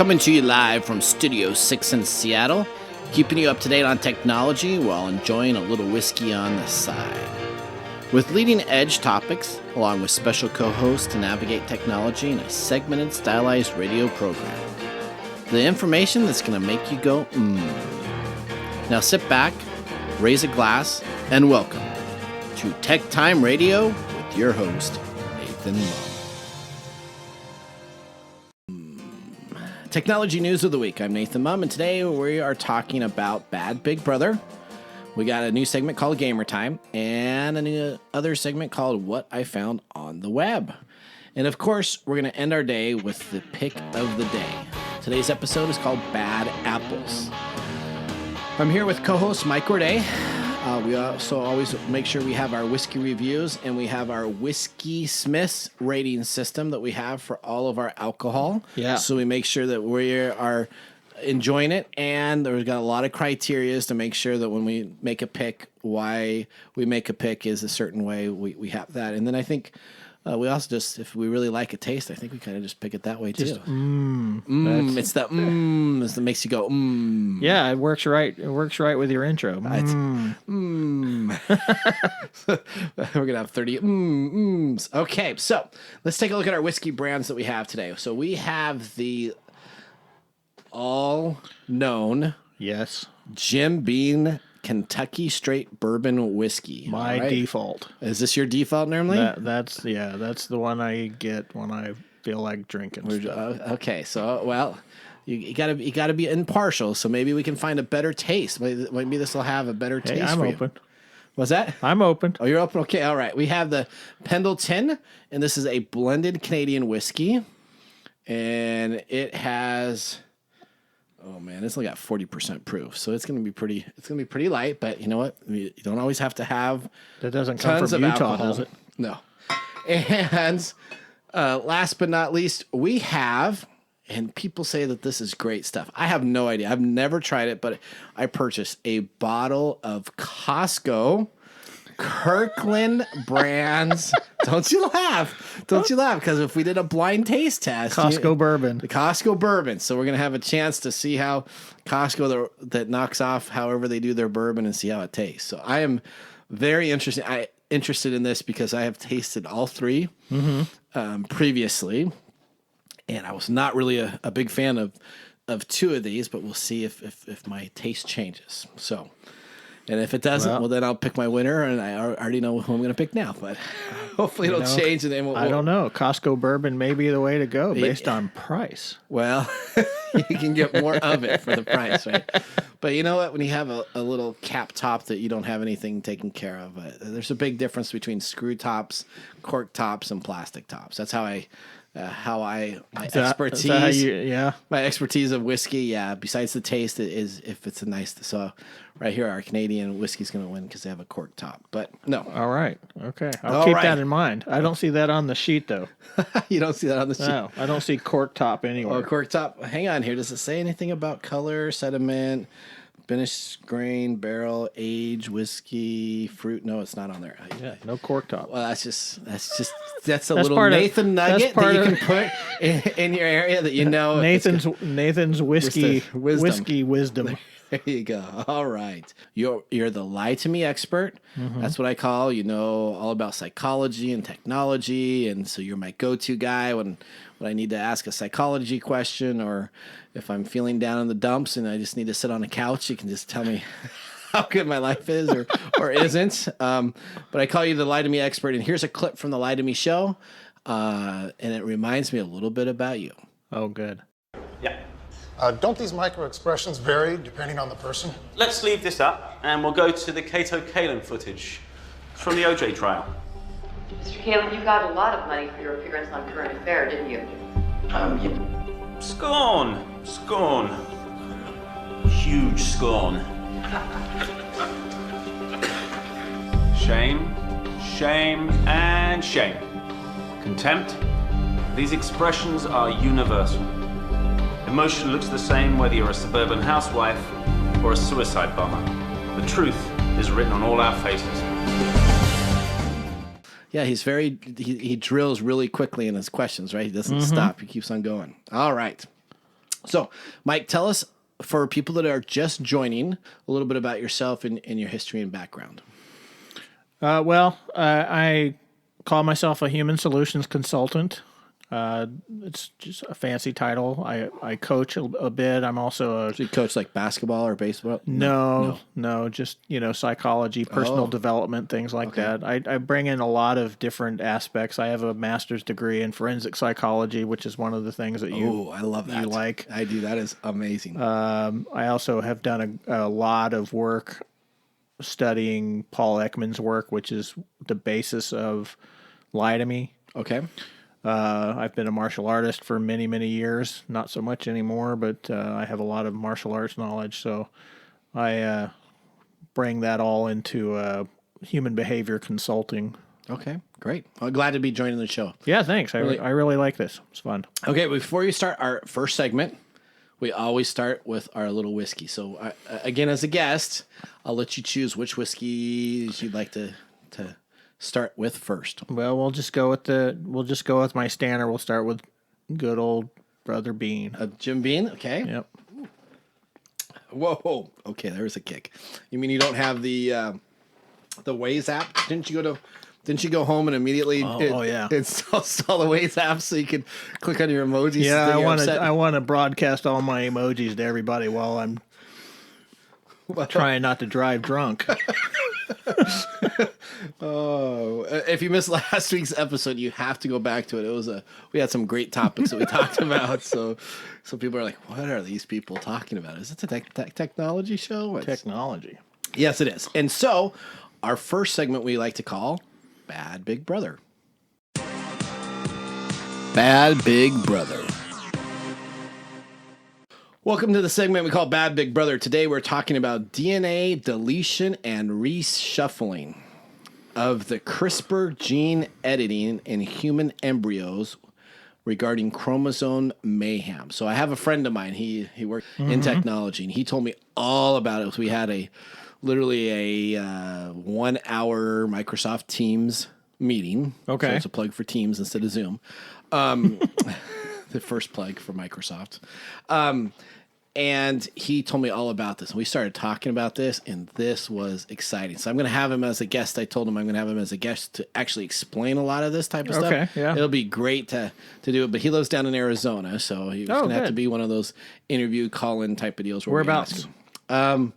Coming to you live from Studio 6 in Seattle, keeping you up to date on technology while enjoying a little whiskey on the side. With leading edge topics, along with special co-hosts to navigate technology in a segmented, stylized radio program. The information that's going to make you go, Now sit back, raise a glass, and welcome to TechTime Radio with your host, Nathan Mumm. Technology news of the week. I'm Nathan Mumm, and today we are talking about Bad Big Brother. We got a new segment called Gamer Time, and a new other segment called What I Found on the Web. And of course, we're going to end our day with the pick of the day. Today's episode is called Bad Apples. I'm here with co-host Mike Gorday. We also always make sure we have our whiskey reviews, and we have our Whiskey Smiths rating system that we have for all of our alcohol. Yeah. So we make sure that we are enjoying it, and we've got a lot of criterias to make sure that when we make a pick, why we make a pick is a certain way. We have that. And then I think we also just, if we really like a taste, I think we kind of just pick it that way too. It's that that makes you go, Yeah, it works right. It works right with your intro. We're gonna have 30 mms. Okay, so let's take a look at our whiskey brands that we have today. So we have the all-known Jim Beam Kentucky Straight Bourbon Whiskey. My default. Is this your default normally? That's the one I get when I feel like drinking stuff. Okay, so you gotta be impartial. So maybe we can find a better taste. Maybe this will have a better taste. I'm for open. You. What's that? I'm open. Oh, you're open. Okay, all right. We have the Pendleton, and this is a blended Canadian whiskey, and it has. Oh man, it's only got 40% proof, so it's gonna be pretty light. But you know what? You don't always have to have. That doesn't come from Utah, alcohol. does it? No. And last but not least, we have, and people say that this is great stuff. I have no idea. I've never tried it, but I purchased a bottle of Costco Kirkland brands. Don't you laugh. Because if we did a blind taste test. Costco bourbon. The Costco bourbon. So we're going to have a chance to see how Costco that knocks off however they do their bourbon and see how it tastes. So I am very interested in this because I have tasted all three previously. And I was not really a big fan of two of these, but we'll see if my taste changes. So... And if it doesn't, well, then I'll pick my winner, and I already know who I'm going to pick now. But hopefully it'll change. And then I don't know. Costco bourbon may be the way to go based on price. Well, you can get more of it for the price, right? But you know what? When you have a little cap top that you don't have anything taken care of, there's a big difference between screw tops, cork tops, and plastic tops. That's how my expertise. My expertise of whiskey. Besides the taste, is if it's a nice. So right here, our Canadian whiskey's going to win because they have a cork top. But no. All right. Okay. I'll keep that in mind. I don't see that on the sheet though. You don't see that on the sheet. No, I don't see cork top anywhere. Oh, cork top. Hang on here. Does it say anything about color, sediment? Finished grain, barrel, age, whiskey, fruit. No, it's not on there. Yeah, no cork top. Well, that's a little Nathan nugget that you can put in your area that you know. Nathan's whiskey wisdom. There you go. All right. You're the lie to me expert. That's what I call. You know all about psychology and technology, and so you're my go-to guy when I need to ask a psychology question, or if I'm feeling down in the dumps and I just need to sit on a couch, you can just tell me how good my life is or isn't. But I call you the lie to me expert, and here's a clip from the Lie to Me show, and it reminds me a little bit about you. Oh, good. Yeah. Don't these micro-expressions vary depending on the person? Let's leave this up and we'll go to the Kato Kalin footage from the OJ trial. Mr. Kalin, you got a lot of money for your appearance on Current Affair, didn't you? Yeah. Scorn. Huge scorn. Shame, and shame. Contempt. These expressions are universal. Emotion looks the same whether you're a suburban housewife or a suicide bomber. The truth is written on all our faces. Yeah, he drills really quickly in his questions, right? He doesn't stop. He keeps on going. All right. So, Mike, tell us, for people that are just joining, a little bit about yourself and your history and background. I call myself a human solutions consultant. It's just a fancy title. I coach a bit. I'm also a... Do you coach like basketball or baseball? No, just, psychology, personal development, things like that. I bring in a lot of different aspects. I have a master's degree in forensic psychology, which is one of the things that I love that. You like. I do. That is amazing. I also have done a lot of work studying Paul Ekman's work, which is the basis of Lie to Me. Okay. I've been a martial artist for many, many years. Not so much anymore, but I have a lot of martial arts knowledge. So I bring that all into human behavior consulting. Okay, great. Well, glad to be joining the show. Yeah, thanks. I really like this. It's fun. Okay, before you start our first segment, we always start with our little whiskey. So again, as a guest, I'll let you choose which whiskeys you'd like to start with first. Well, we'll just go with my standard. We'll start with good old Brother Bean. Jim Beam, okay. Yep. Whoa. Okay, there's a kick. You mean you don't have the Waze app? Didn't you go home and immediately install the Waze app so you could click on your emojis? Yeah, I want to broadcast all my emojis to everybody while I'm trying not to drive drunk. Oh, if you missed last week's episode, you have to go back to it. We had some great topics that we talked about. So people are like, what are these people talking about? Is it a technology show? Technology. Yes, it is. And so our first segment we like to call Bad Big Brother. Bad Big Brother. Welcome to the segment we call Bad Big Brother. Today we're talking about DNA deletion and reshuffling of the CRISPR gene editing in human embryos regarding chromosome mayhem. So I have a friend of mine. He worked in technology, and he told me all about it. We had literally a 1 hour Microsoft Teams meeting. Okay. So it's a plug for Teams instead of Zoom. The first plug for Microsoft. And he told me all about this. And we started talking about this, and this was exciting. So I'm going to have him as a guest. I told him I'm going to have him as a guest to actually explain a lot of this type of stuff. Okay, yeah. It'll be great to do it. But he lives down in Arizona, so he's going to have to be one of those interview call-in type of deals. Whereabouts? I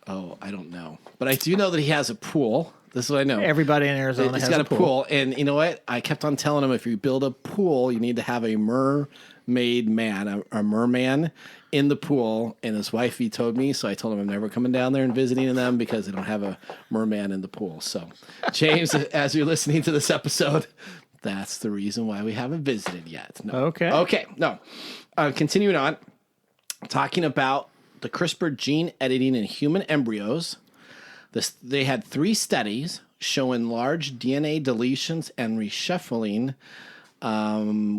don't know. But I do know that he has a pool. This is what I know. Everybody in Arizona He's has got a pool. And you know what? I kept on telling him, if you build a pool, you need to have a mermaid man, a merman in the pool. And his wife vetoed me, so I told him I'm never coming down there and visiting them because they don't have a merman in the pool. So, James, as you're listening to this episode, that's the reason why we haven't visited yet. No. Okay. No. Continuing on, talking about the CRISPR gene editing in human embryos. They had 3 studies showing large DNA deletions and reshuffling,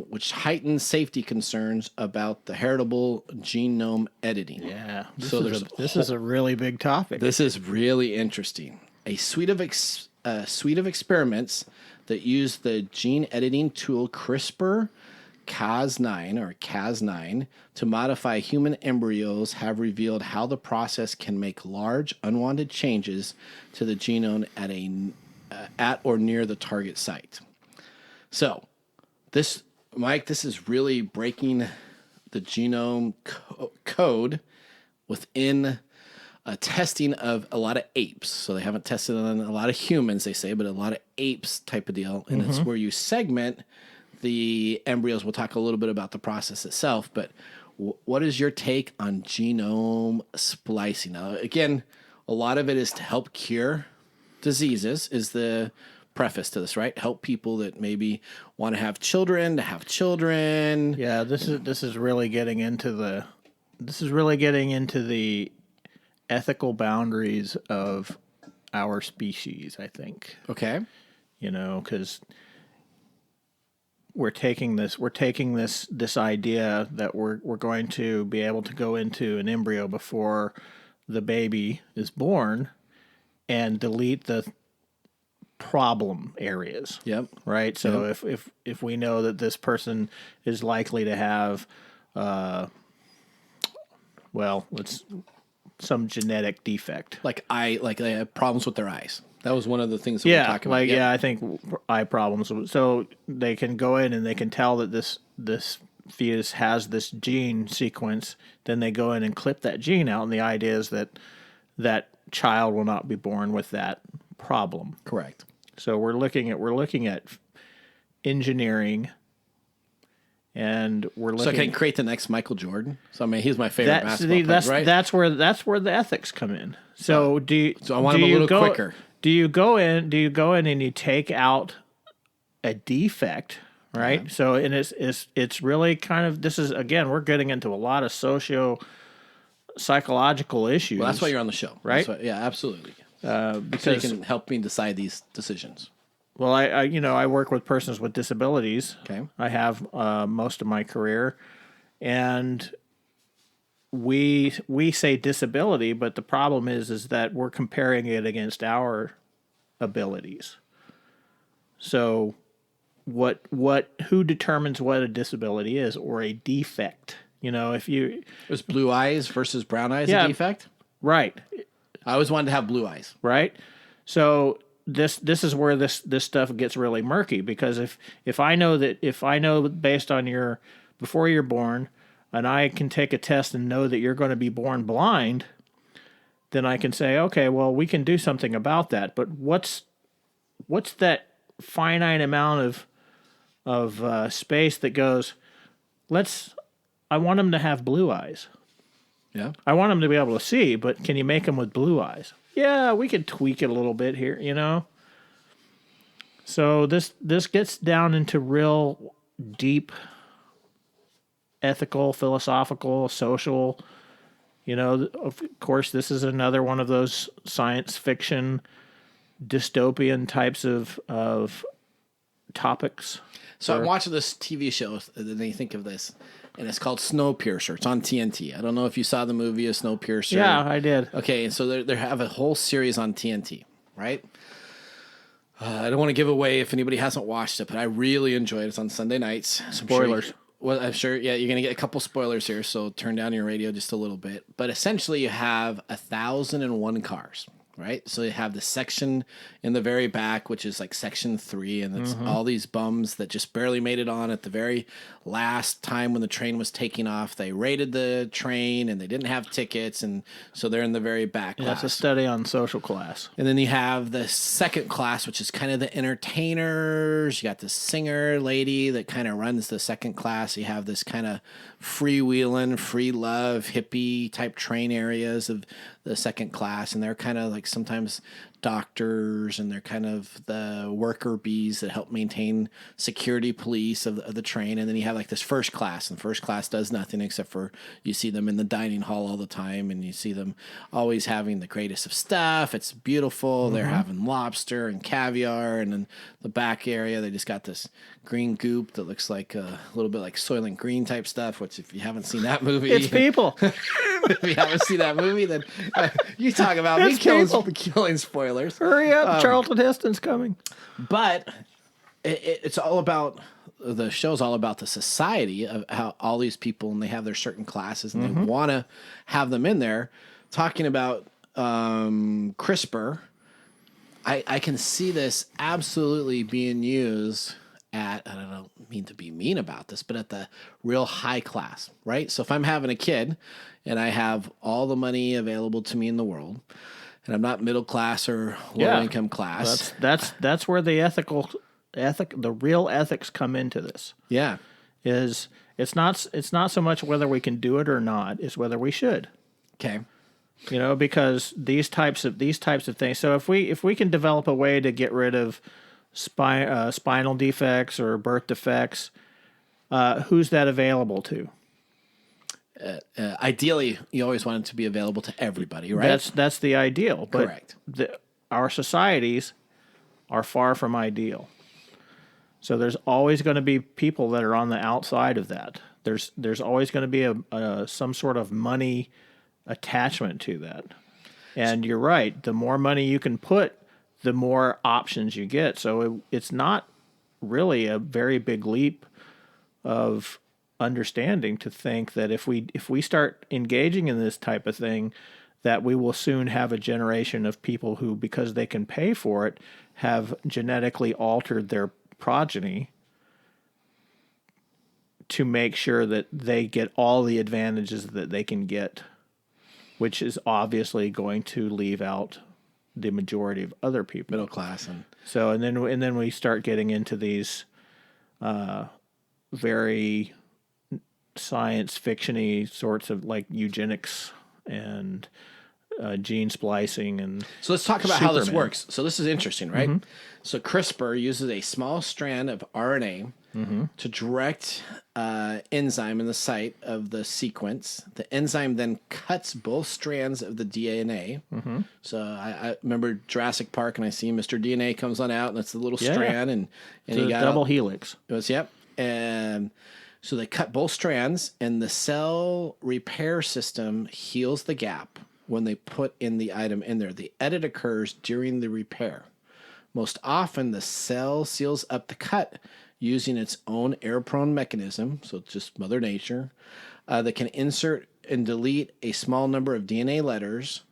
which heightened safety concerns about the heritable genome editing. Yeah, this is a really big topic. This is really interesting. A suite of experiments that use the gene editing tool CRISPR-Cas9 to modify human embryos have revealed how the process can make large unwanted changes to the genome at or near the target site. So, this is really breaking the genome code within testing of a lot of apes. So they haven't tested on a lot of humans, they say, but a lot of apes type of deal. And it's where you segment the embryos. We'll talk a little bit about the process itself, but what is your take on genome splicing? Now, again, a lot of it is to help cure diseases, is the preface to this, right? Help people that maybe want to have children. Yeah, this is really getting into the ethical boundaries of our species, I think. Okay. Because we're taking this idea that we're going to be able to go into an embryo before the baby is born and delete the problem areas. Yep. Right. So if we know that this person is likely to have well, it's some genetic defect. Like they have problems with their eyes. That was one of the things that we were talking about. I think eye problems. So they can go in and they can tell that this fetus has this gene sequence. Then they go in and clip that gene out, and the idea is that that child will not be born with that problem. Correct. So we're looking at engineering, and we're looking. So I can create the next Michael Jordan. So I mean, he's my favorite basketball player, right? That's where the ethics come in. So I want him a little quicker. Do you go in and you take out a defect, right? Yeah. So and it's really kind of, this is, again, we're getting into a lot of psychological issues. Well, that's why you're on the show, right? Yeah, absolutely. Because so you can help me decide these decisions. Well, I work with persons with disabilities. Okay. I have most of my career, and we say disability, but the problem is that we're comparing it against our abilities. So, who determines what a disability is or a defect? If you was blue eyes versus brown eyes a defect, right? I always wanted to have blue eyes, right? So this is where this stuff gets really murky, because if I know based on before you're born, and I can take a test and know that you're going to be born blind, then I can say, okay, well, we can do something about that. But what's that finite amount of space that goes, I want them to have blue eyes. Yeah. I want them to be able to see, but can you make them with blue eyes? Yeah, we could tweak it a little bit here, So this gets down into real deep ethical, philosophical, social. Of course, this is another one of those science fiction, dystopian types of topics. So I'm watching this TV show, and then you think of this, and it's called Snowpiercer. It's on TNT. I don't know if you saw the movie of Snowpiercer. Yeah, I did. Okay, and so they have a whole series on TNT, right? I don't want to give away if anybody hasn't watched it, but I really enjoyed it. It's on Sunday nights. Spoilers. I'm sure, yeah, you're going to get a couple spoilers here, so turn down your radio just a little bit. But essentially, you have 1,001 cars, right? So you have the section in the very back, which is like section 3, and it's all these bums that just barely made it on at the very last time when the train was taking off. They raided the train, and they didn't have tickets, and so they're in the very back class. That's a study on social class. And then you have the second class, which is kind of the entertainers. You got the singer lady that kind of runs the second class. You have this kind of freewheeling, free love, hippie type train areas of the second class. And they're kind of like sometimes doctors, and they're kind of the worker bees that help maintain security police of the train. And then you have like this first class, and first class does nothing except for you see them in the dining hall all the time, and you see them always having the greatest of stuff. It's beautiful. They're having lobster and caviar, and then the back area they just got this green goop that looks like a little bit like Soylent Green type stuff, which if you haven't seen that movie, it's people. If you haven't seen that movie, then you talk about me killing spoilers. Hurry up, Charlton Heston's coming. But it's all about, the show's all about the society of how all these people, and they have their certain classes, and they want to have them in there. Talking about CRISPR, I can see this absolutely being used at, and I don't mean to be mean about this, but at the real high class, right? So if I'm having a kid and I have all the money available to me in the world, and I'm not middle class or low income class, that's where the real ethics come into this. Yeah, it's not so much whether we can do it or not, it's whether we should. Okay. Because these types of things. So if we can develop a way to get rid of spinal defects or birth defects, who's that available to? Ideally, you always want it to be available to everybody, right? That's the ideal. But correct. Our societies are far from ideal. So there's always going to be people that are on the outside of that. There's always going to be some sort of money attachment to that. And you're right. The more money you can put, the more options you get. So it's not really a very big leap of understanding to think that if we start engaging in this type of thing, that we will soon have a generation of people who, because they can pay for it, have genetically altered their progeny to make sure that they get all the advantages that they can get, which is obviously going to leave out the majority of other people, Middle class, and so and then we start getting into these very science fiction-y sorts of like eugenics and gene splicing. And so let's talk about how this Superman. works. So this is interesting, right? So CRISPR uses a small strand of RNA to direct enzyme in the site of the sequence. The enzyme then cuts both strands of the DNA. So I remember Jurassic Park, and I see Mr. DNA comes on out, and it's the little strand, and it's you a got double helix. It was, yep. And so they cut both strands, and the cell repair system heals the gap when they put in the item in there. The edit occurs during the repair. Most often, the cell seals up the cut using its own error-prone mechanism, so it's just Mother Nature, that can insert and delete a small number of DNA letters.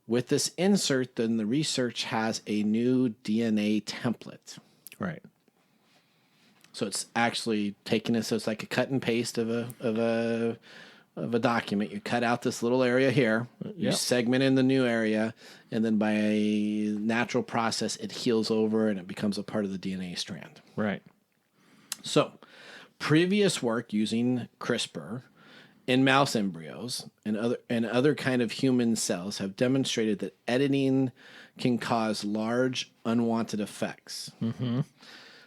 With this insert, then the research has a new DNA template. Right. So it's actually taking it, so it's like a cut and paste of a document. You cut out this little area here, you segment in the new area, and then by a natural process, it heals over and it becomes a part of the DNA strand. Right. So, previous work using CRISPR in mouse embryos and other kind of human cells have demonstrated that editing can cause large unwanted effects.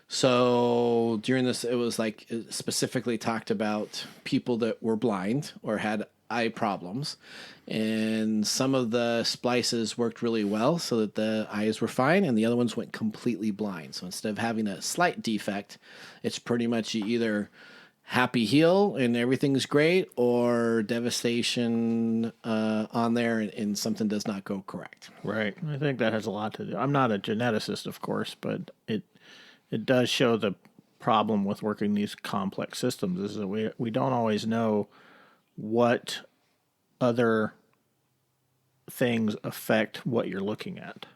So during this, it was like it specifically talked about people that were blind or had eye problems, and some of the splices worked really well so that the eyes were fine, and the other ones went completely blind. So instead of having a slight defect, it's pretty much you either happy heal and everything's great, or devastation on there and something does not go correct. Right. I think that has a lot to do. I'm not a geneticist, of course, but it does show the problem with working these complex systems is that we don't always know what other things affect what you're looking at.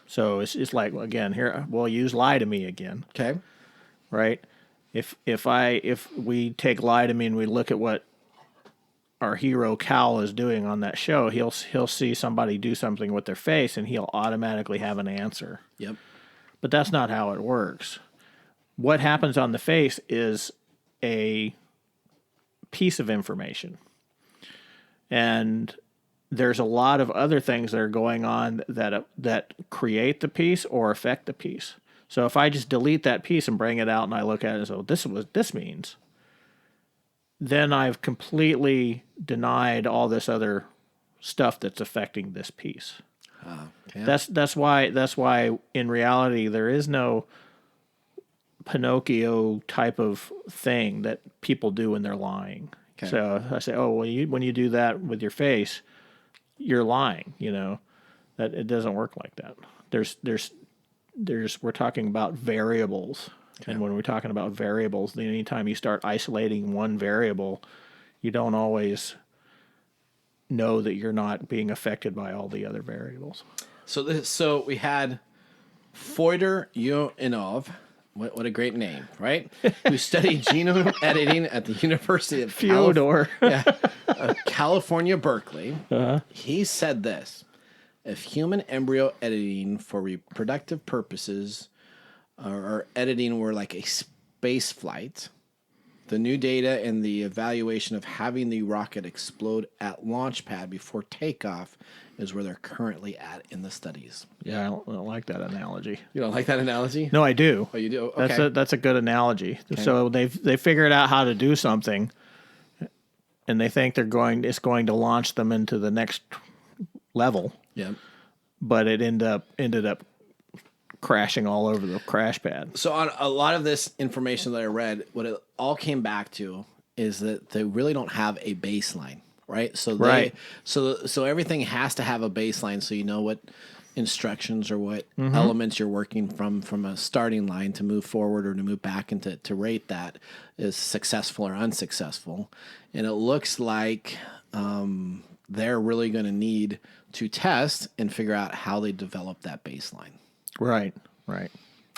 So it's like, again, here we'll use lie to me again. Okay. Right? If we take lie to me and we look at what our hero Cal is doing on that show, he'll see somebody do something with their face and he'll automatically have an answer. Yep. But that's not how it works. What happens on the face is a piece of information. And there's a lot of other things that are going on that create the piece or affect the piece. So if I just delete that piece and bring it out and I look at it and say, this is what this means, then I've completely denied all this other stuff that's affecting this piece. Yeah. That's why in reality there is no Pinocchio type of thing that people do when they're lying. Okay. So I say, oh, well, when you do that with your face, you're lying. You know that it doesn't work like that. We're talking about variables, and when we're talking about variables, then anytime you start isolating one variable, you don't always know that you're not being affected by all the other variables. So we had Fyodor Ionov, what a great name, right? Who studied genome editing at the University of Fyodor. California, Berkeley. He said this: if human embryo editing for reproductive purposes or editing were like a space flight, the new data and the evaluation of having the rocket explode at launch pad before takeoff is where they're currently at in the studies. Yeah, I don't like that analogy. You don't like that analogy? No, I do. Oh, you do? Okay. That's a good analogy. Okay. So they figured out how to do something, and they think it's going to launch them into the next level. Yeah. But it ended up crashing all over the crash pad. So on a lot of this information that I read, what it all came back to is that they really don't have a baseline, right? So so everything has to have a baseline, so you know what instructions or what elements you're working from a starting line to move forward or to move back and to rate that is successful or unsuccessful. And it looks like they're really going to need to test and figure out how they develop that baseline. Right.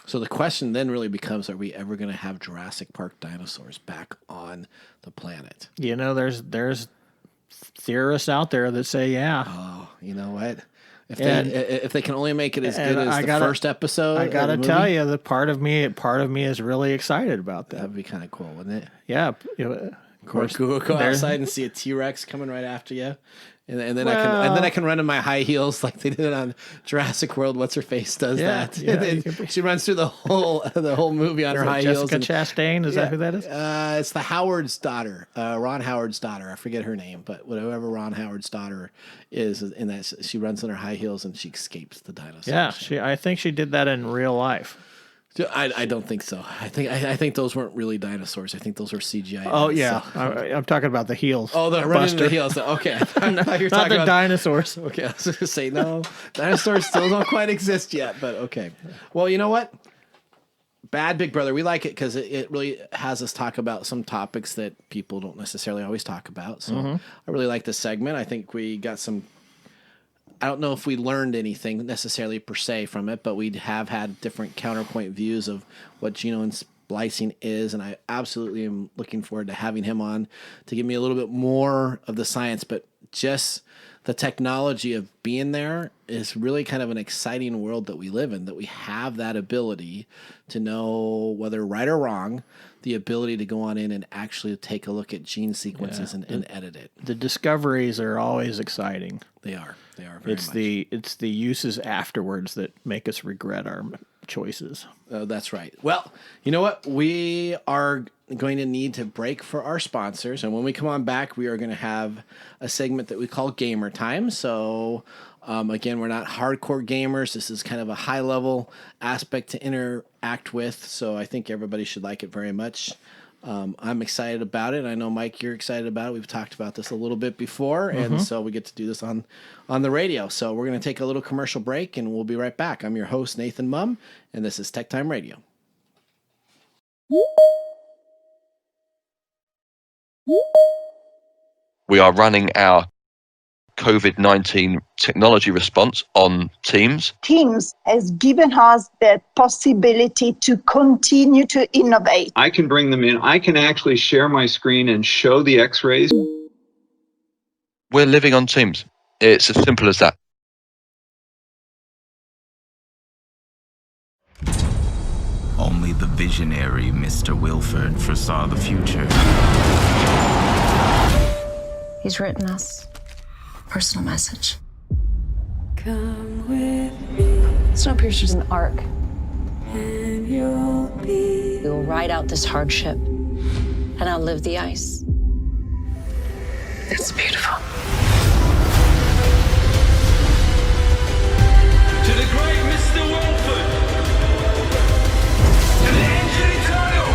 So the question then really becomes, are we ever going to have Jurassic Park dinosaurs back on the planet? You know, there's theorists out there that say, yeah. Oh, you know what? If they can only make it as good as the first episode, I gotta tell you that part of me is really excited about that. That'd be kind of cool, wouldn't it? Yeah, of course. Go outside and see a T-Rex coming right after you, and then I can run in my high heels like they did on Jurassic World. What's her face does that? Yeah, she runs through the whole movie on her high heels. Jessica Chastain, is that who that is? It's the Howard's daughter, Ron Howard's daughter. I forget her name, but whatever Ron Howard's daughter is in that, she runs in her high heels and she escapes the dinosaurs. Yeah, I think she did that in real life. I don't think so. I think those weren't really dinosaurs. I think those were CGI. Oh yeah, I'm talking about the heels. Oh, the running the heels. Okay, I thought you were talking about the dinosaurs. Okay, I was going to say no. Dinosaurs still don't quite exist yet, but okay. Well, you know what? Bad Big Brother. We like it because it really has us talk about some topics that people don't necessarily always talk about. So I really like this segment. I think we got some. I don't know if we learned anything necessarily per se from it, but we have had different counterpoint views of what genome splicing is, and I absolutely am looking forward to having him on to give me a little bit more of the science, but just the technology of being there is really kind of an exciting world that we live in, that we have that ability to know whether right or wrong, the ability to go on in and actually take a look at gene sequences and edit it. The discoveries are always exciting. They are very much. It's the uses afterwards that make us regret our choices. That's right. Well, you know what? We are going to need to break for our sponsors, and when we come on back, we are going to have a segment that we call Gamer Time. So again, we're not hardcore gamers. This is kind of a high-level aspect to interact with, so I think everybody should like it very much. I'm excited about it. I know, Mike, you're excited about it. We've talked about this a little bit before, and so we get to do this on the radio. So we're going to take a little commercial break, and we'll be right back. I'm your host, Nathan Mumm, and this is Tech Time Radio. We are running our COVID-19 technology response on Teams. Teams has given us the possibility to continue to innovate. I can bring them in. I can actually share my screen and show the x-rays. We're living on Teams. It's as simple as that. Only the visionary Mr. Wilford foresaw the future. He's written us a personal message. Come with me. Snowpiercer's an arc. And you'll be. We will ride out this hardship and outlive the ice. It's beautiful. To the great Mr. Wilford. To the engine eternal.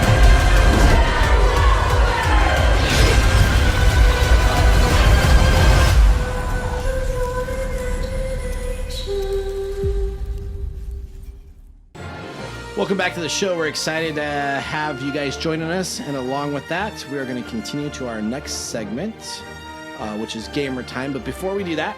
Welcome back to the show. We're excited to have you guys joining us, and along with that, we are going to continue to our next segment, which is Gamer Time. But before we do that,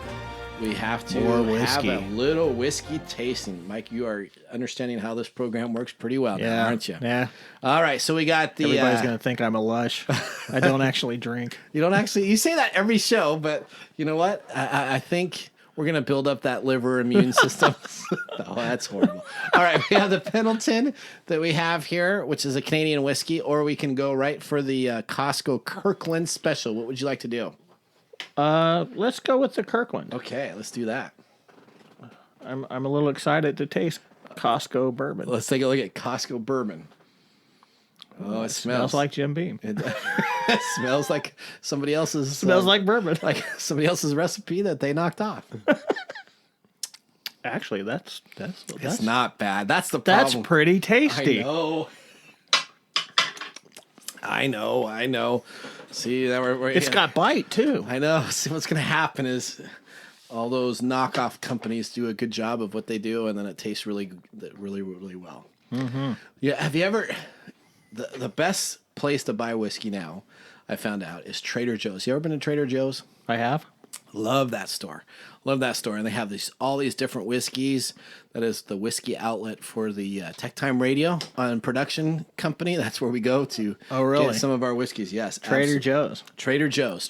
we have to have a little whiskey tasting. Mike, you are understanding how this program works pretty well now, aren't you? Yeah. All right, so we got the... Everybody's going to think I'm a lush. I don't actually drink. You don't actually... You say that every show, but you know what? I think... We're going to build up that liver immune system. Oh, that's horrible. All right, we have the Pendleton that we have here, which is a Canadian whiskey, or we can go right for the Costco Kirkland Special. What would you like to do? Let's go with the Kirkland. Okay, let's do that. I'm a little excited to taste Costco bourbon. Let's take a look at Costco bourbon. Oh, it smells like Jim Beam. It smells like somebody else's. Smells like bourbon. Like somebody else's recipe that they knocked off. Actually, that's it's not bad. That's the problem. That's pretty tasty. I know. See, that it's got bite too. I know. See, what's going to happen is All those knockoff companies do a good job of what they do, and then it tastes really, really, really well. Mm-hmm. Yeah. Have you ever? The best place to buy whiskey now, I found out, is Trader Joe's. You ever been to Trader Joe's? I have. Love that store. And they have all these different whiskeys. That is the whiskey outlet for the TechTime Radio on production company. That's where we go to get some of our whiskeys. Yes. Trader Joe's. Trader Joe's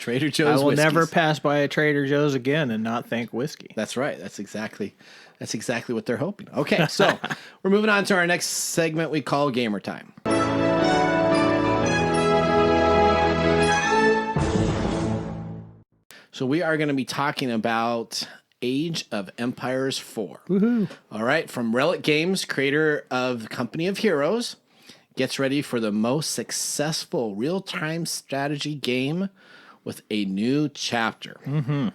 I will whiskeys. never pass by a Trader Joe's again and not think whiskey. That's right. That's exactly what they're hoping. Okay, so we're moving on to our next segment we call Gamer Time. So we are going to be talking about Age of Empires 4. Woohoo! All right, from Relic Games, creator of Company of Heroes, gets ready for the most successful real-time strategy game with a new chapter. Mm-hmm.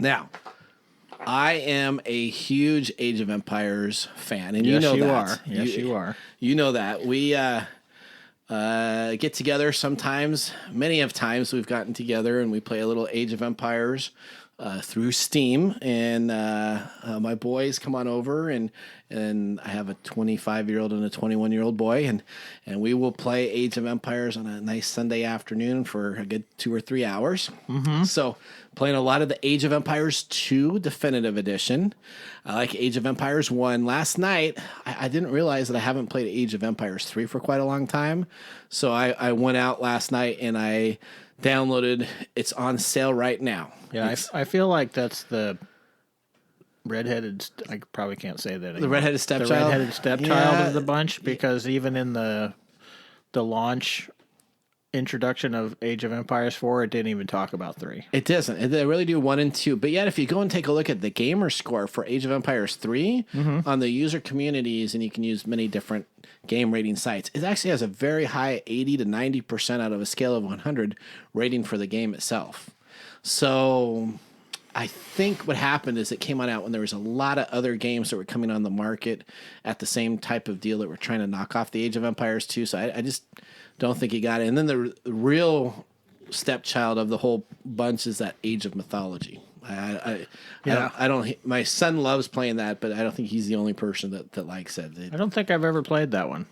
Now, I am a huge Age of Empires fan, and Yes, you know you that. are. Yes, you are. You know that. We get together sometimes. Many of times we've gotten together and we play a little Age of Empires through Steam, and my boys come on over, and I have a 25-year-old and a 21-year-old boy, and we will play Age of Empires on a nice Sunday afternoon for a good 2 or 3 hours. Mm-hmm. So playing a lot of the Age of Empires 2 Definitive Edition. I like Age of Empires 1. Last night, I didn't realize that I haven't played Age of Empires 3 for quite a long time. So I went out last night and I downloaded. It's on sale right now. Yeah, I feel like that's the redheaded. I probably can't say that anymore. The redheaded stepchild? The redheaded stepchild of the bunch, because even in the launch introduction of Age of Empires 4, it didn't even talk about 3. It doesn't. They really do 1 and 2. But yet, if you go and take a look at the gamer score for Age of Empires 3 on the user communities, and you can use many different game rating sites, it actually has a very high 80 to 90% out of a scale of 100 rating for the game itself. So I think what happened is it came out when there was a lot of other games that were coming on the market at the same type of deal that were trying to knock off the Age of Empires 2. So I just don't think he got it. And then the real stepchild of the whole bunch is that Age of Mythology. I don't. My son loves playing that, but I don't think he's the only person that likes it. I don't think I've ever played that one.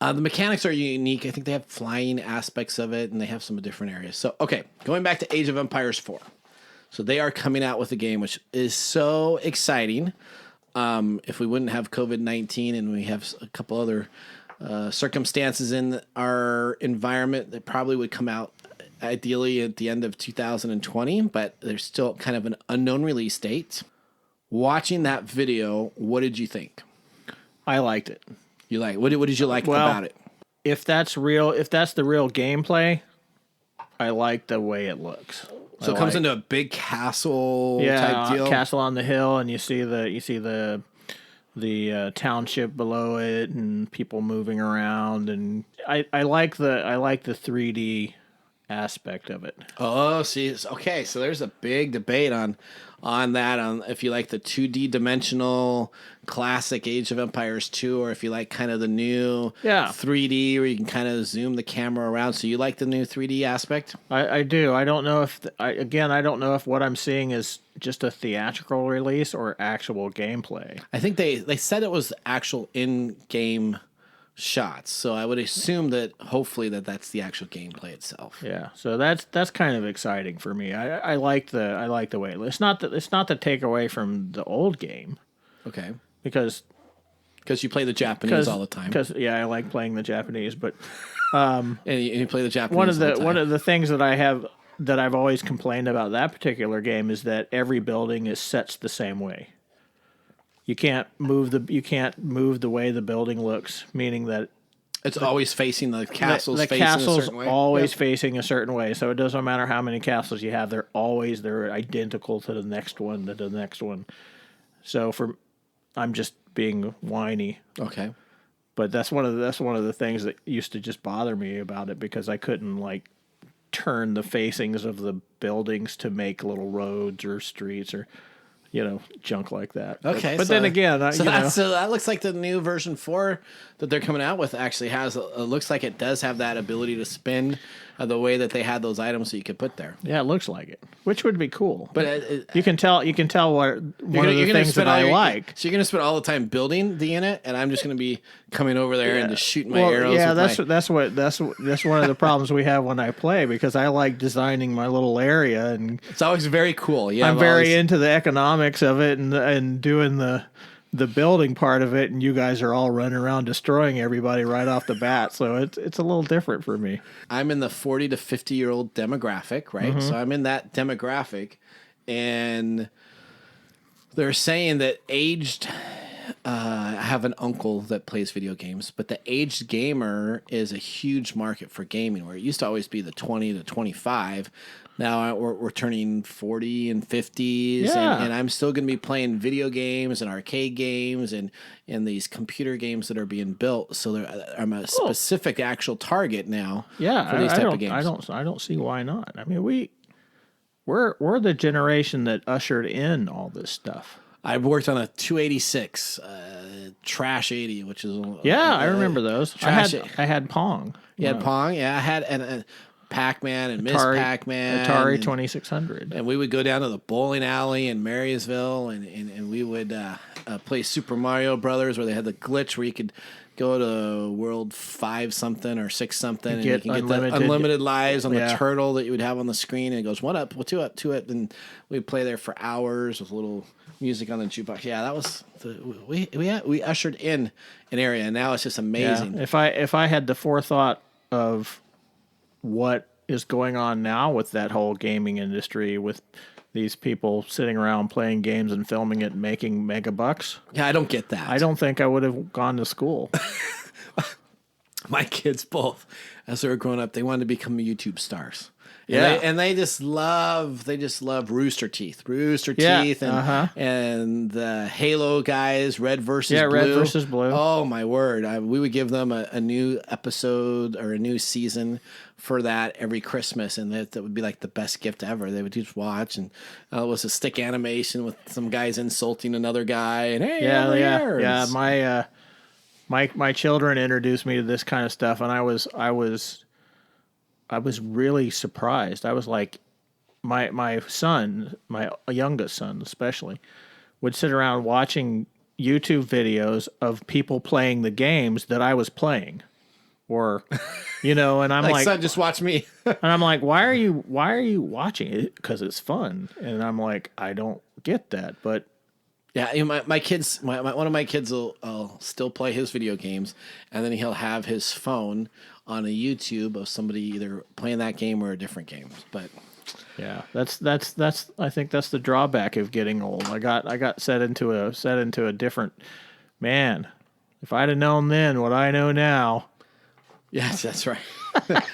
The mechanics are unique. I think they have flying aspects of it, and they have some different areas. So, okay, going back to Age of Empires 4. So they are coming out with a game, which is so exciting. If we wouldn't have COVID-19 and we have a couple other circumstances in our environment, that probably would come out ideally at the end of 2020, but there's still kind of an unknown release date. Watching that video, what did you think? I liked it. You like? What did you like about it? If that's the real gameplay, I like the way it looks. So it comes into a big castle type deal. Castle on the hill, and you see the township below it, and people moving around, and I like the 3D aspect of it. Oh, see, okay. So there's a big debate on that, on if you like the 2D dimensional classic Age of Empires 2, or if you like kind of the new 3D where you can kind of zoom the camera around. So you like the new 3D aspect? I do. I don't know if I don't know if what I'm seeing is just a theatrical release or actual gameplay. I think they said it was actual in-game shots, so I would assume that hopefully that's the actual gameplay itself. Yeah, so that's kind of exciting for me. I like the way it looks. It's not the takeaway from the old game. Okay, because you play the Japanese all the time. Because I like playing the Japanese, but and you play the Japanese. One of the things that I've always complained about that particular game is that every building is set the same way. You can't move the way the building looks, meaning that it's always facing the castles. The facing castle's a certain way. always facing a certain way, so it doesn't matter how many castles you have; they're identical to the next one, to the next one. So I'm just being whiny. Okay, but that's one of the things that used to just bother me about it, because I couldn't turn the facings of the buildings to make little roads or streets or junk like that. Okay, but then again, so that looks like the new version 4 that they're coming out with actually has. It looks like it does have that ability to spin the way that they had those items that you could put there. Yeah, it looks like it, which would be cool. But you can tell one of the things that I like. So you're going to spend all the time building the unit, and I'm just going to be coming over there and just shooting my arrows. Yeah, that's one of the problems we have when I play, because I like designing my little area, and it's always very cool. I'm very into the economics of it and doing the building part of it, and you guys are all running around destroying everybody right off the bat. So it's a little different for me. I'm in the 40 to 50-year-old demographic, right? Mm-hmm. So I'm in that demographic, and they're saying that aged. I have an uncle that plays video games, but the aged gamer is a huge market for gaming, where it used to always be the 20 to 25. Now we're turning 40 and 50s, and I'm still going to be playing video games and arcade games and these computer games that are being built. So I'm a specific actual target now for these type of games. I don't see why not. I mean, we're the generation that ushered in all this stuff. I worked on a 286 Trash 80, which is I remember those. I had Pong. You had Pong, yeah. I had and Pac-Man and Miss Pac-Man, Atari 2600, and we would go down to the bowling alley in Marysville, and we would play Super Mario Brothers, where they had the glitch where you could go to World 5 something or 6 something, and you can get the unlimited lives on the turtle that you would have on the screen, and it goes 1 up, 2 up, 2 up, and we'd play there for hours with a little music on the jukebox. Yeah, that was we ushered in an area, and now it's just amazing. Yeah. If I had the forethought of what is going on now with that whole gaming industry, with these people sitting around playing games and filming it and making mega bucks. Yeah, I don't get that. I don't think I would have gone to school. My kids both, as they were growing up, they wanted to become YouTube stars. Yeah, and they just love Rooster Teeth, and the Halo guys, Red versus Blue. Oh my word! We would give them a new episode or a new season for that every Christmas, and that would be like the best gift ever. They would just watch, and it was a stick animation with some guys insulting another guy, and hey, my children introduced me to this kind of stuff, and I was really surprised. I was like, my son, my youngest son especially, would sit around watching YouTube videos of people playing the games that I was playing, or, and I'm like, son, just watch me. And I'm like, why are you watching it? Because it's fun. And I'm like, I don't get that, but. Yeah, my kids, one of my kids will still play his video games, and then he'll have his phone on a YouTube of somebody either playing that game or a different game. But yeah, that's I think that's the drawback of getting old. I got set into a different man. If I'd have known then what I know now. Yes, that's right. I'd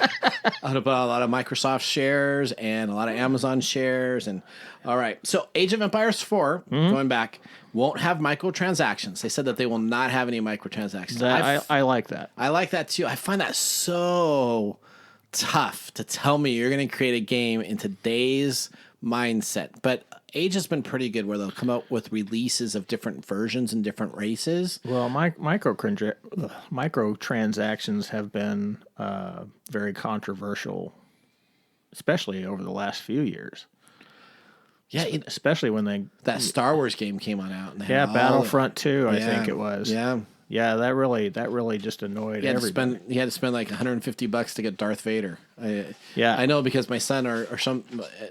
have bought a lot of Microsoft shares and a lot of Amazon shares. And all right, so Age of Empires 4, going back, won't have microtransactions. They said that they will not have any microtransactions. I like that. I like that too. I find that so tough to tell me you're going to create a game in today's mindset. But Age has been pretty good, where they'll come out with releases of different versions and different races. Well, microtransactions have been very controversial, especially over the last few years. Yeah, especially when that Star Wars game came out. And Battlefront 2, I think it was. Yeah, that really just annoyed everybody. You had to spend like $150 to get Darth Vader. I know, because my son it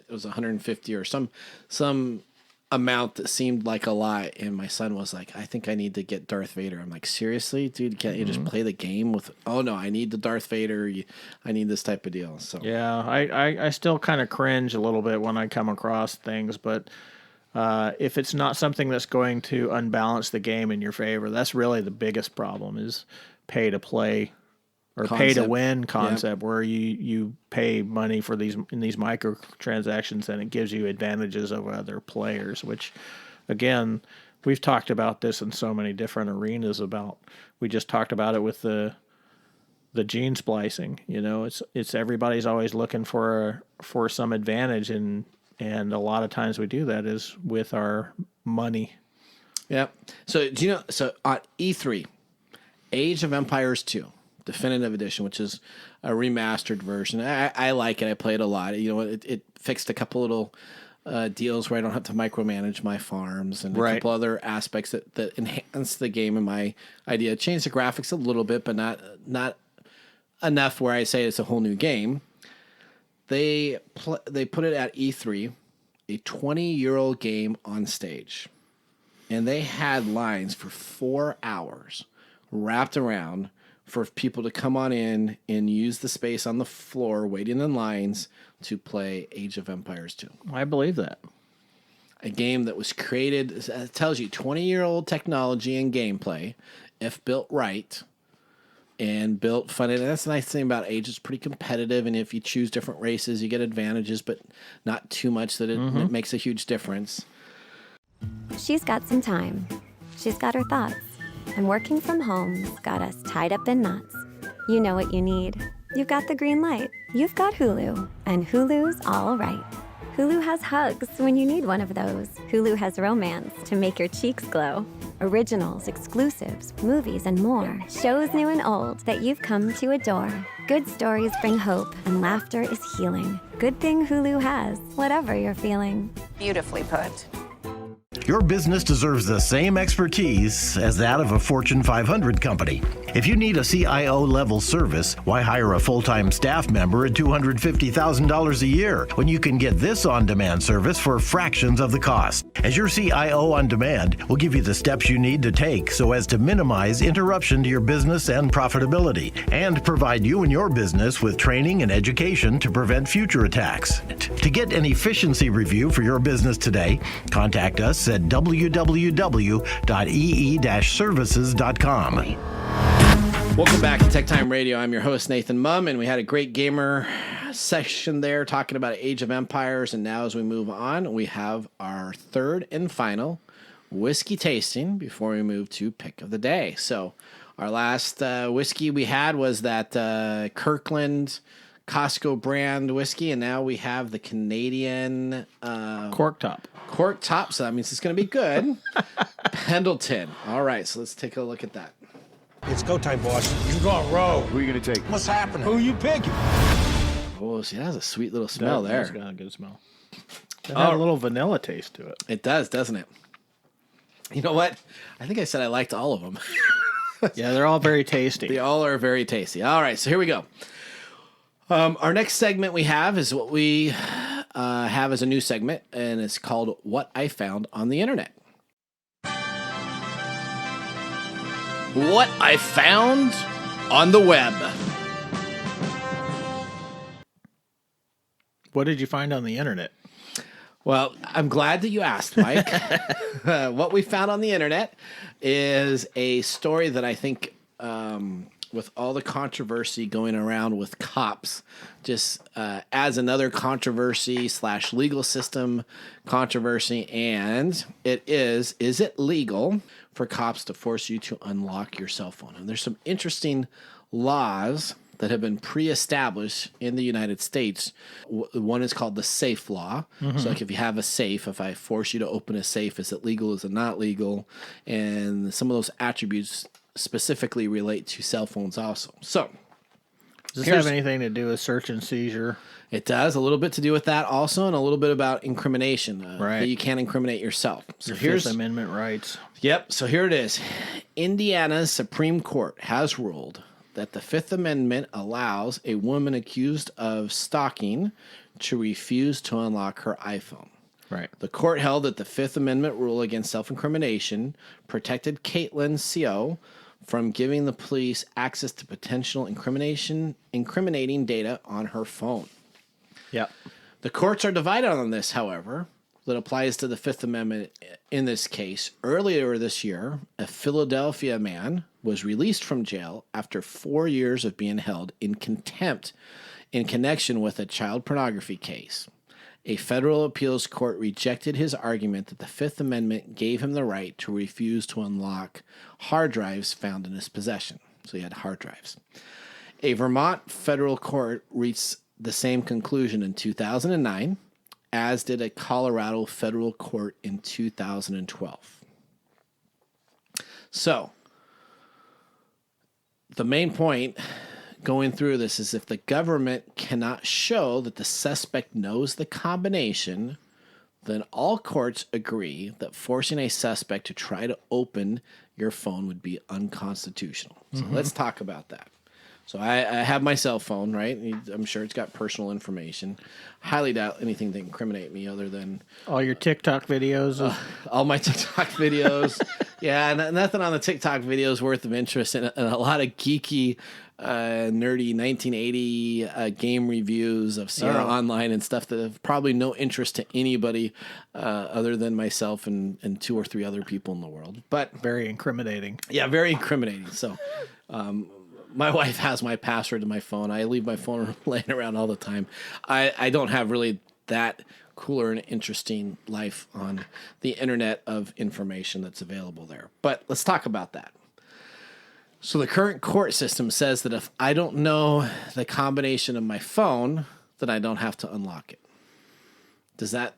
was $150 or some amount that seemed like a lot, and my son was like, I think I need to get Darth Vader. I'm like, seriously, dude, can't you just play the game with? Oh no, I need the Darth Vader. I need this type of deal. So yeah, I still kind of cringe a little bit when I come across things, but. If it's not something that's going to unbalance the game in your favor, that's really the biggest problem, is pay to play or pay to win concept, where you pay money for these microtransactions, and it gives you advantages over other players, which, again, we've talked about this in so many different arenas. We just talked about it with the gene splicing. It's everybody's always looking for some advantage, and a lot of times we do that is with our money. Yeah. So do you know? So on E3, Age of Empires 2, Definitive Edition, which is remastered version. I like it. I play it a lot. You know, it fixed a couple little deals where I don't have to micromanage my farms and a couple other aspects that enhance the game. And my idea, change the graphics a little bit, but not enough where I say it's a whole new game. They put it at E3, a 20-year-old game on stage, and they had lines for 4 hours wrapped around for people to come on in and use the space on the floor, waiting in lines to play Age of Empires 2. I believe that. A game that was created, it tells you 20-year-old technology and gameplay, if built right and built fun. And that's the nice thing about Age. It's pretty competitive, and if you choose different races, you get advantages, but not too much that it makes a huge difference. She's got some time. She's got her thoughts. And working from home's got us tied up in knots. You know what you need. You've got the green light. You've got Hulu. And Hulu's all right. Hulu has hugs when you need one of those. Hulu has romance to make your cheeks glow. Originals, exclusives, movies, and more. Shows new and old that you've come to adore. Good stories bring hope, and laughter is healing. Good thing Hulu has, whatever you're feeling. Beautifully put. Your business deserves the same expertise as that of a Fortune 500 company. If you need a CIO-level service, why hire a full-time staff member at $250,000 a year when you can get this on-demand service for fractions of the cost? As your CIO on demand will give you the steps you need to take so as to minimize interruption to your business and profitability, and provide you and your business with training and education to prevent future attacks. To get an efficiency review for your business today, contact us at www.ee-services.com. Welcome back to Tech Time Radio. I'm your host, Nathan Mumm, and we had a great gamer session there talking about Age of Empires. And now as we move on, we have our third and final whiskey tasting before we move to pick of the day. So our last whiskey we had was that Kirkland Costco brand whiskey, and now we have the Canadian Cork Top. Cork Top, so that means it's going to be good. Pendleton. All right, so let's take a look at that. It's go time, boss. You're going rogue. Who are you going to take? What's happening? Who you picking? Oh, see, that has a sweet little smell there. That's got a good smell. It has a little vanilla taste to it. It does, doesn't it? You know what? I think I said I liked all of them. Yeah, they're all very tasty. They all are very tasty. All right, so here we go. Our next segment we have is what we have as a new segment, and it's called What I Found on the Internet. What I found on the web. What did you find on the internet? Well, I'm glad that you asked, Mike. What we found on the internet is a story that I think, with all the controversy going around with cops, just adds another controversy / legal system controversy. And it is it legal for cops to force you to unlock your cell phone? And there's some interesting laws that have been pre-established in the United States. One is called the safe law. Mm-hmm. So like if you have a safe, if I force you to open a safe, is it legal? Is it not legal? And some of those attributes specifically relate to cell phones also. So does this have anything to do with search and seizure? It does. A little bit to do with that also, and a little bit about incrimination. Right. That you can't incriminate yourself. So your Fifth Amendment rights. Yep. So here it is. Indiana's Supreme Court has ruled that the Fifth Amendment allows a woman accused of stalking to refuse to unlock her iPhone. Right. The court held that the Fifth Amendment rule against self-incrimination protected Caitlin C.O. from giving the police access to potential incriminating data on her phone. Yep. The courts are divided on this, however, that applies to the Fifth Amendment in this case. Earlier this year, a Philadelphia man was released from jail after 4 years of being held in contempt in connection with a child pornography case. A federal appeals court rejected his argument that the Fifth Amendment gave him the right to refuse to unlock hard drives found in his possession. So he had hard drives. A Vermont federal court reached the same conclusion in 2009, as did a Colorado federal court in 2012. So, the main point going through this is if the government cannot show that the suspect knows the combination, then all courts agree that forcing a suspect to try to open your phone would be unconstitutional. So let's talk about that. So I have my cell phone, right? I'm sure it's got personal information. Highly doubt anything to incriminate me other than... all your TikTok videos. All my TikTok videos. Yeah, nothing on the TikTok videos worth of interest. And a lot of geeky, nerdy 1980 game reviews of Sierra Online and stuff that have probably no interest to anybody other than myself and 2 or 3 other people in the world. But very incriminating. Yeah, very incriminating. So... my wife has my password to my phone. I leave my phone laying around all the time. I don't have really that cooler and interesting life on the internet of information that's available there. But let's talk about that. So the current court system says that if I don't know the combination of my phone, then I don't have to unlock it. Does that,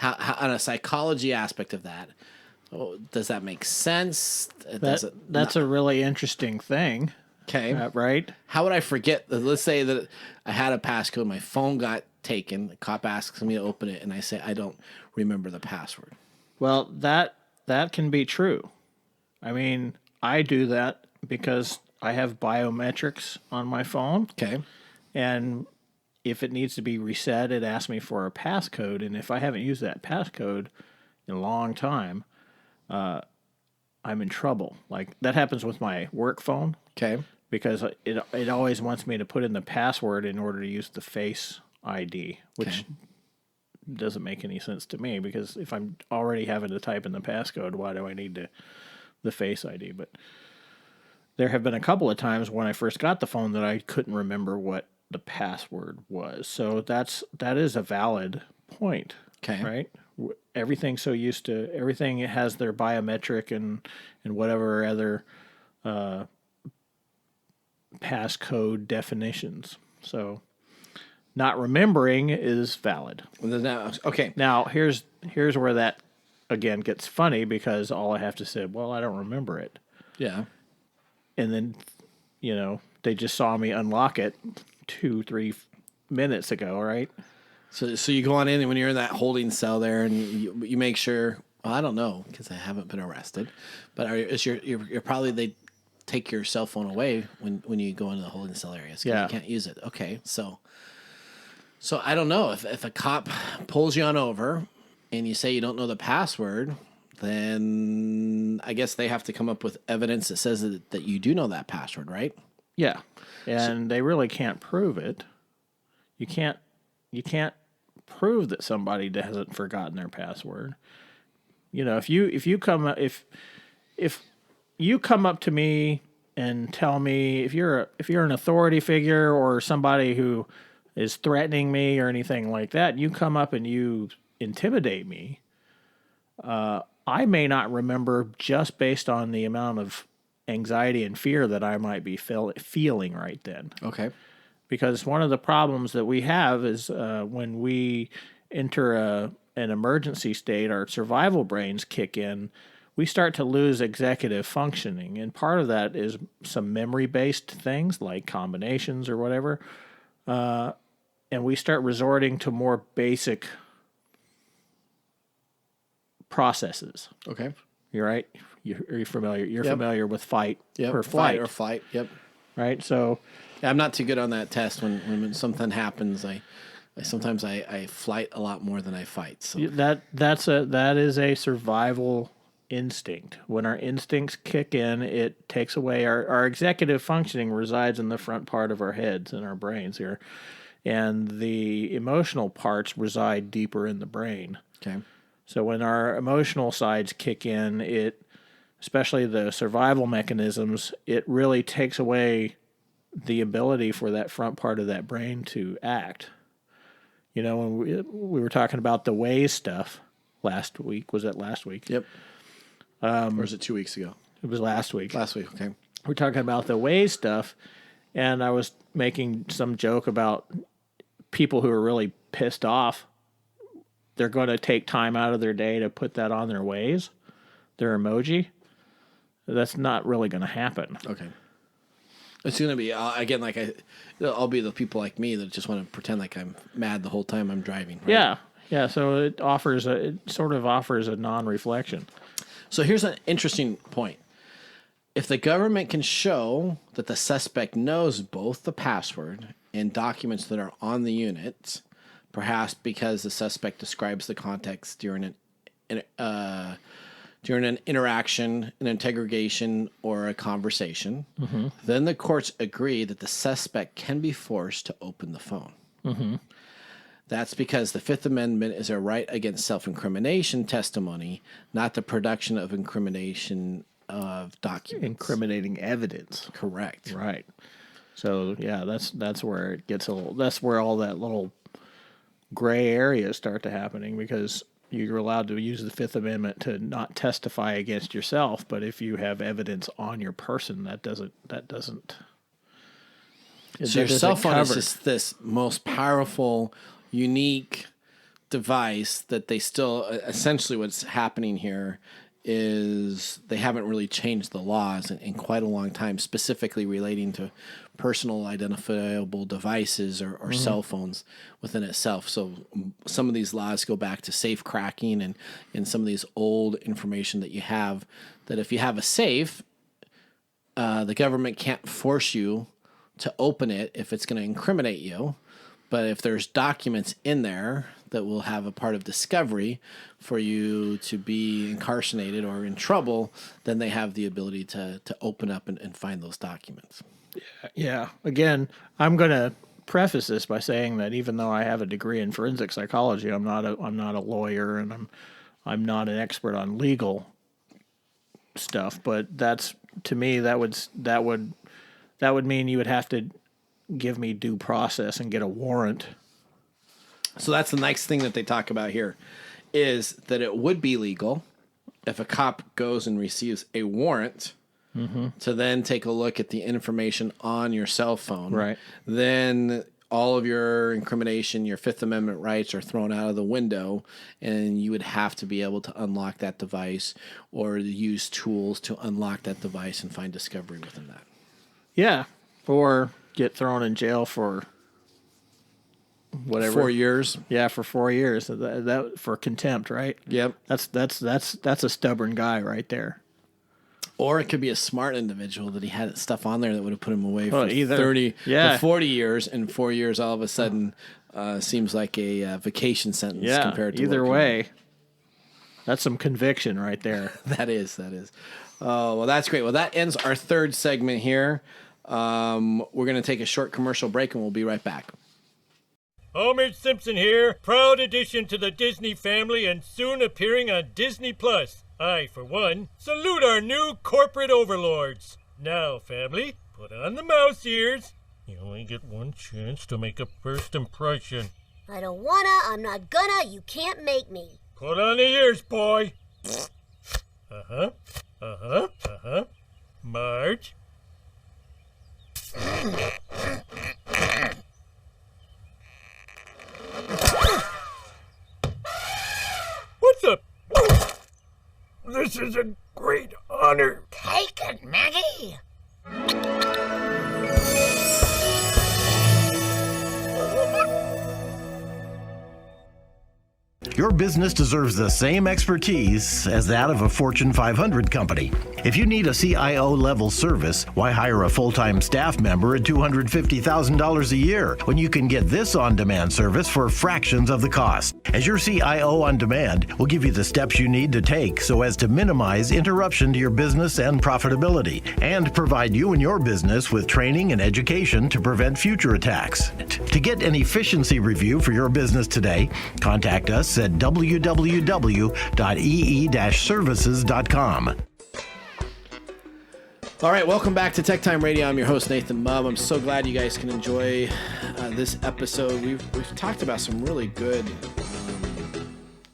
on a psychology aspect of that, does that make sense? That's a really interesting thing. Okay. Right? How would I forget? Let's say that I had a passcode, my phone got taken, the cop asks me to open it, and I say I don't remember the password. Well, that can be true. I mean, I do that because I have biometrics on my phone. Okay. And if it needs to be reset, it asks me for a passcode, and if I haven't used that passcode in a long time, I'm in trouble. Like, that happens with my work phone. Okay. Because it always wants me to put in the password in order to use the Face ID, which doesn't make any sense to me, because if I'm already having to type in the passcode, why do I need the Face ID? But there have been a couple of times when I first got the phone that I couldn't remember what the password was. So that is a valid point. Okay. Right? Everything's so used to, everything has their biometric and whatever other passcode definitions. So not remembering is valid. Okay. Now, here's where that, again, gets funny, because all I have to say, well, I don't remember it. Yeah. And then, they just saw me unlock it 2-3 minutes ago, right? So you go on in, and when you're in that holding cell there, and you make sure, well, I don't know, because I haven't been arrested, but you're probably, they take your cell phone away when you go into the holding cell area. So you can't use it. Okay, so I don't know. If a cop pulls you on over and you say you don't know the password, then I guess they have to come up with evidence that says that you do know that password, right? Yeah, and they really can't prove it. You can't prove that somebody hasn't forgotten their password. If you come up to me and tell me, if you're an authority figure or somebody who is threatening me or anything like that, you come up and you intimidate me, I may not remember, just based on the amount of anxiety and fear that I might be feeling right then. Okay. Because one of the problems that we have is when we enter an emergency state, our survival brains kick in, we start to lose executive functioning. And part of that is some memory-based things like combinations or whatever. And we start resorting to more basic processes. Okay. You're right. You're familiar. You're familiar with fight or flight. Fight or flight. Yep. Right. So I'm not too good on that test. When something happens, I sometimes flight a lot more than I fight. So that is a survival instinct. When our instincts kick in, it takes away our executive functioning resides in the front part of our heads and our brains here, and the emotional parts reside deeper in the brain. Okay. So when our emotional sides kick in, especially the survival mechanisms, it really takes away the ability for that front part of that brain to act. When we were talking about the Waze stuff last week, was that last week? Yep. Or was it 2 weeks ago? It was last week. Last week, okay. We're talking about the Waze stuff, and I was making some joke about people who are really pissed off. They're going to take time out of their day to put that on their Waze, their emoji. That's not really going to happen. Okay. It's going to be, again, I'll be the people like me that just want to pretend like I'm mad the whole time I'm driving. Right? Yeah. Yeah. So it sort of offers a non-reflection. So here's an interesting point. If the government can show that the suspect knows both the password and documents that are on the unit, perhaps because the suspect describes the context during an interaction, an interrogation, or a conversation, then the courts agree that the suspect can be forced to open the phone. That's because the Fifth Amendment is a right against self-incrimination testimony, not the production of incrimination of documents. Incriminating evidence. Correct. Right. So yeah, that's where it gets that's where all that little gray areas start to happening, because you're allowed to use the Fifth Amendment to not testify against yourself, but if you have evidence on your person, that doesn't. So your cell phone is just this most powerful, unique device that they still, essentially what's happening here is they haven't really changed the laws in quite a long time, specifically relating to personal identifiable devices or cell phones within itself. So some of these laws go back to safe cracking and some of these old information that you have, that if you have a safe, the government can't force you to open it if it's going to incriminate you. But if there's documents in there that will have a part of discovery for you to be incarcerated or in trouble, then they have the ability to open up and find those documents. Yeah. Again, I'm going to preface this by saying that even though I have a degree in forensic psychology, I'm not a lawyer, and I'm not an expert on legal stuff. But that's, to me, that would mean you would have to give me due process and get a warrant. So that's the next thing that they talk about here, is that it would be legal if a cop goes and receives a warrant to then take a look at the information on your cell phone. Right. Then all of your incrimination, your Fifth Amendment rights are thrown out of the window, and you would have to be able to unlock that device or use tools to unlock that device and find discovery within that. Yeah. Or get thrown in jail for whatever. 4 years. Yeah, for 4 years. That for contempt, right? Yep. That's a stubborn guy right there. Or it could be a smart individual that he had stuff on there that would have put him away for 30 to 40 years, and 4 years all of a sudden seems like a vacation sentence compared to either way. That's some conviction right there. That is. Oh, well, that's great. Well, that ends our third segment here. We're going to take a short commercial break, and we'll be right back. Homer Simpson here, proud addition to the Disney family and soon appearing on Disney+. I, for one, salute our new corporate overlords. Now, family, put on the mouse ears. You only get one chance to make a first impression. I don't wanna, I'm not gonna, you can't make me. Put on the ears, boy. Marge? What's up? This is a great honor. Take it, Maggie. Your business deserves the same expertise as that of a Fortune 500 company. If you need a CIO-level service, why hire a full-time staff member at $250,000 a year when you can get this on-demand service for fractions of the cost? As your CIO on demand, we'll give you the steps you need to take so as to minimize interruption to your business and profitability, and provide you and your business with training and education to prevent future attacks. To get an efficiency review for your business today, contact us at www.ee-services.com. All right, welcome back to Tech Time Radio. I'm your host, Nathan Mumm. I'm so glad you guys can enjoy this episode. We've talked about some really good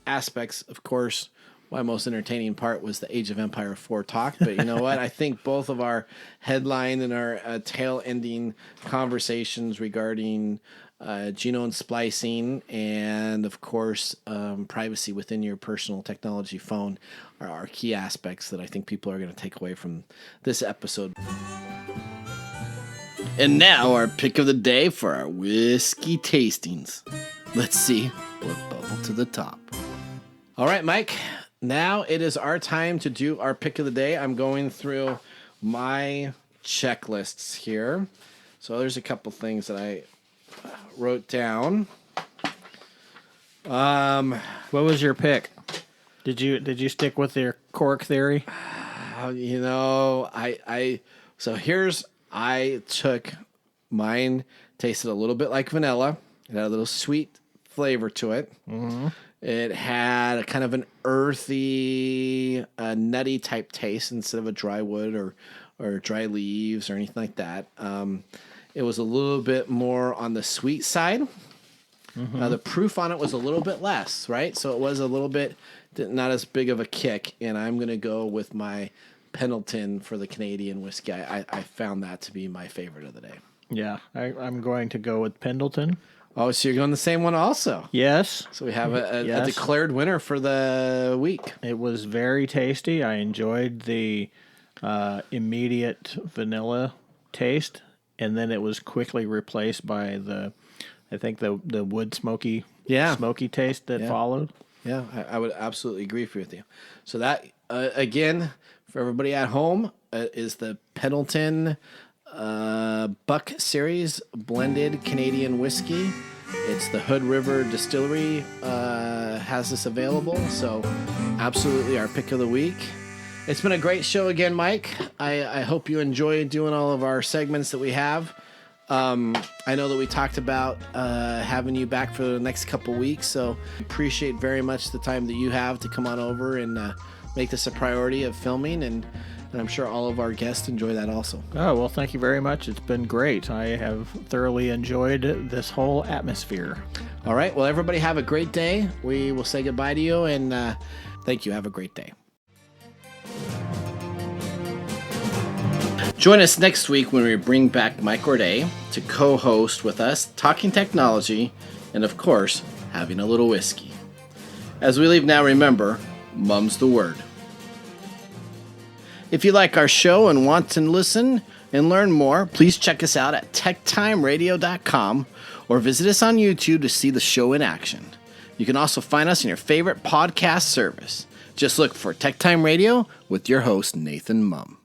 aspects. Of course, my most entertaining part was the Age of Empire 4 talk. But you know what? I think both of our headline and our tail-ending conversations regarding genome splicing and, of course, privacy within your personal technology phone are key aspects that I think people are going to take away from this episode. And now our pick of the day for our whiskey tastings. Let's see what bubbled to the top. All right, Mike. Now it is our time to do our pick of the day. I'm going through my checklists here. So there's a couple things that I wrote down. What was your pick? Did you stick with your cork theory? I took mine, tasted a little bit like vanilla. It had a little sweet flavor to it. Mm-hmm. It had a kind of an earthy, nutty type taste instead of a dry wood or dry leaves or anything like that. It was a little bit more on the sweet side. Mm-hmm. The proof on it was a little bit less, right? So it was a little bit not as big of a kick. And I'm going to go with my Pendleton for the Canadian whiskey. I found that to be my favorite of the day. Yeah, I'm going to go with Pendleton. Oh, so you're going the same one also? Yes. So we have a declared winner for the week. It was very tasty. I enjoyed the immediate vanilla taste, and then it was quickly replaced by the wood smoky taste that followed. Yeah, I would absolutely agree with you. So that, again, for everybody at home, is the Pendleton Buck Series blended Canadian whiskey. It's the Hood River Distillery has this available. So absolutely our pick of the week. It's been a great show again, Mike. I hope you enjoyed doing all of our segments that we have. I know that we talked about having you back for the next couple weeks, so appreciate very much the time that you have to come on over and make this a priority of filming, and I'm sure all of our guests enjoy that also. Oh, well, thank you very much. It's been great. I have thoroughly enjoyed this whole atmosphere. All right. Well, everybody have a great day. We will say goodbye to you, and thank you. Have a great day. Join us next week when we bring back Mike Gorday to co-host with us, talking technology, and of course, having a little whiskey. As we leave now, remember, mum's the word. If you like our show and want to listen and learn more, please check us out at TechTimeRadio.com or visit us on YouTube to see the show in action. You can also find us in your favorite podcast service. Just look for Tech Time Radio with your host, Nathan Mumm.